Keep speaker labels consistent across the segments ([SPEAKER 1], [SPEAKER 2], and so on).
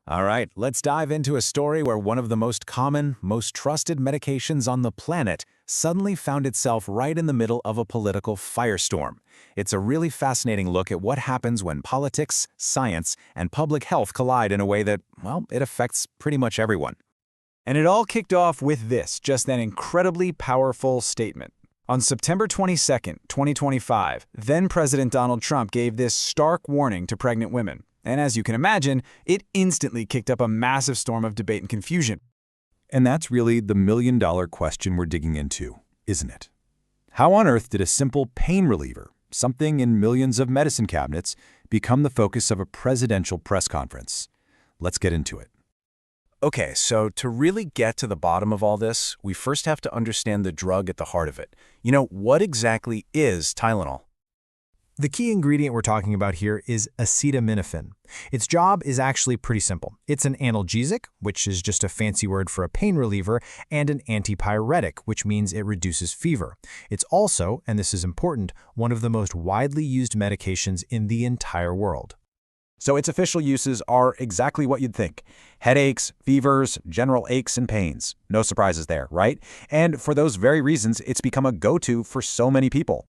[SPEAKER 1] All right, let's dive into a story where one of the most common, most trusted medications on the planet suddenly found itself right in the middle of a political firestorm. It's a really fascinating look at what happens when politics, science, and public health collide in a way that, well, it affects pretty much everyone. And it all kicked off with this, just an incredibly powerful statement. On September 22nd, 2025, then-President Donald Trump gave this stark warning to pregnant women. And as you can imagine, it instantly kicked up a massive storm of debate and confusion.
[SPEAKER 2] And that's really the million-dollar question we're digging into, isn't it? How on earth did a simple pain reliever, something in millions of medicine cabinets, become the focus of a presidential press conference? Let's get into it.
[SPEAKER 1] Okay, so to really get to the bottom of all this, we first have to understand the drug at the heart of it. What exactly is Tylenol?
[SPEAKER 3] The key ingredient we're talking about here is acetaminophen. Its job is actually pretty simple. It's an analgesic, which is just a fancy word for a pain reliever, and an antipyretic, which means it reduces fever. It's also, and this is important, one of the most widely used medications in the entire world.
[SPEAKER 1] So its official uses are exactly what you'd think. Headaches, fevers, general aches and pains. No surprises there, right? And for those very reasons, it's become a go-to for so many people.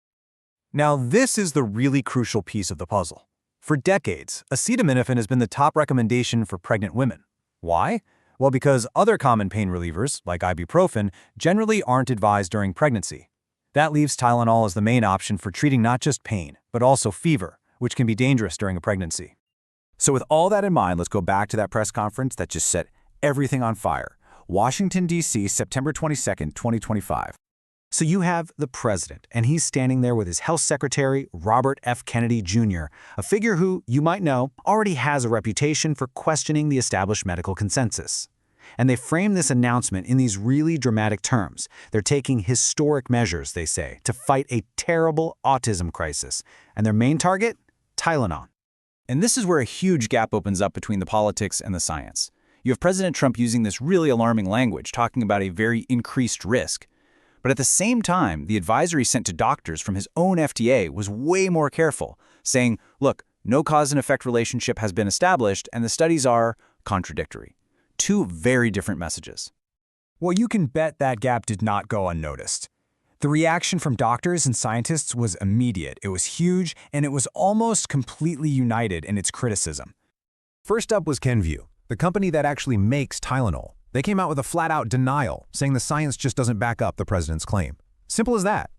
[SPEAKER 4] Now, this is the really crucial piece of the puzzle. For decades, acetaminophen has been the top recommendation for pregnant women. Why? Well, because other common pain relievers, like ibuprofen, generally aren't advised during pregnancy. That leaves Tylenol as the main option for treating not just pain, but also fever, which can be dangerous during a pregnancy.
[SPEAKER 1] So with all that in mind, let's go back to that press conference that just set everything on fire. Washington, D.C., September 22nd, 2025. So you have the president, and he's standing there with his health secretary, Robert F. Kennedy Jr., a figure who, you might know, already has a reputation for questioning the established medical consensus. And they frame this announcement in these really dramatic terms. They're taking historic measures, they say, to fight a terrible autism crisis. And their main target? Tylenol. And this is where a huge gap opens up between the politics and the science. You have President Trump using this really alarming language, talking about a very increased risk. But at the same time, the advisory sent to doctors from his own FDA was way more careful, saying, look, no cause and effect relationship has been established and the studies are contradictory. Two very different messages.
[SPEAKER 3] Well, you can bet that gap did not go unnoticed. The reaction from doctors and scientists was immediate, it was huge, and it was almost completely united in its criticism.
[SPEAKER 2] First up was Kenvue, the company that actually makes Tylenol. They came out with a flat-out denial, saying the science just doesn't back up the president's claim. Simple as that.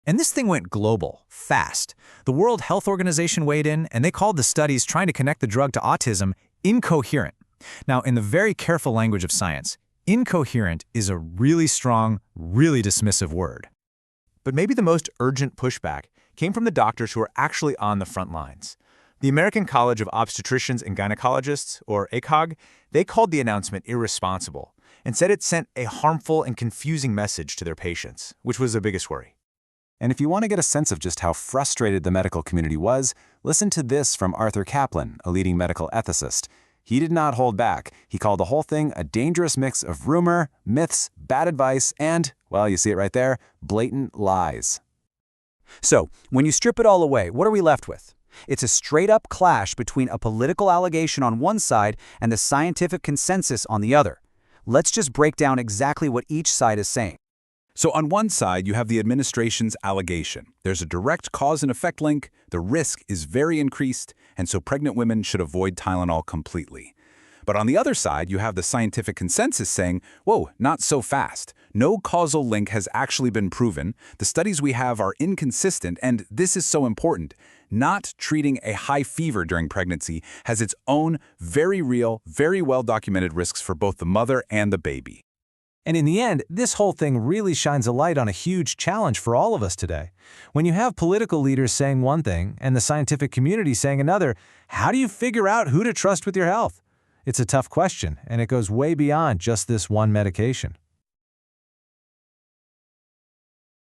[SPEAKER 4] And this thing went global, fast. The World Health Organization weighed in, and they called the studies trying to connect the drug to autism incoherent. Now, in the very careful language of science, incoherent is a really strong, really dismissive word. But maybe the most urgent pushback came from the doctors who are actually on the front lines. The American College of Obstetricians and Gynecologists, or ACOG, they called the announcement irresponsible and said it sent a harmful and confusing message to their patients, which was their biggest worry.
[SPEAKER 1] And if you want to get a sense of just how frustrated the medical community was, listen to this from Arthur Kaplan, a leading medical ethicist. He did not hold back. He called the whole thing a dangerous mix of rumor, myths, bad advice, and, well, you see it right there, blatant lies.
[SPEAKER 4] So, when you strip it all away, what are we left with? It's a straight-up clash between a political allegation on one side and the scientific consensus on the other. Let's just break down exactly what each side is saying.
[SPEAKER 5] So on one side, you have the administration's allegation. There's a direct cause and effect link, the risk is very increased, and so pregnant women should avoid Tylenol completely. But on the other side, you have the scientific consensus saying, whoa, not so fast. No causal link has actually been proven. The studies we have are inconsistent, and this is so important. Not treating a high fever during pregnancy has its own very real, very well-documented risks for both the mother and the baby.
[SPEAKER 3] And in the end, this whole thing really shines a light on a huge challenge for all of us today. When you have political leaders saying one thing and the scientific community saying another, how do you figure out who to trust with your health? It's a tough question, and it goes way beyond just this one medication.